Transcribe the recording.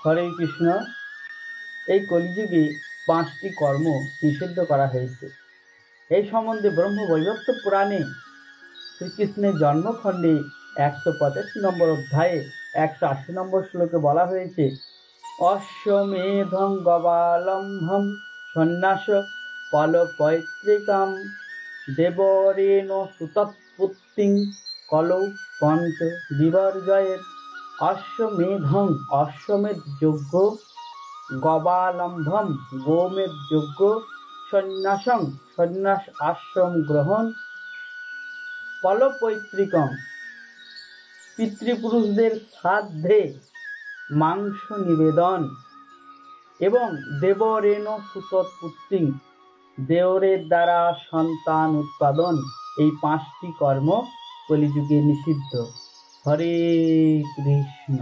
হরে কৃষ্ণ। এই কলিযুগে 5টি কর্ম নিষিদ্ধ করা হয়েছে। এই সম্বন্ধে ব্রহ্মবৈবর্ত পুরাণে শ্রীকৃষ্ণের জন্মখণ্ডে 185 নম্বর অধ্যায়ে 180 নম্বর শ্লোকে বলা হয়েছে, অশ্বমেধং গবালম্ভম সন্ন্যাস ফলপৈতৃকাম দেবরেণ সুতৎপুত্তিং কলৌ পঞ্চ বিবর্জয়েৎ। অশ্বমেধং অশ্বমেধ যজ্ঞ, গবালম্ভম গোমেধ যজ্ঞ, সন্ন্যাসং সন্ন্যাস আশ্রম গ্রহণ, ফলপৈতৃকম পিতৃপুরুষদের শ্রাদ্ধে মাংস নিবেদন এবং দেবরেণ সুতৎপুত্তিং দেওরের দ্বারা সন্তান উৎপাদন, এই 5টি কর্ম কলিযুগে নিষিদ্ধ। হরে কৃষ্ণ।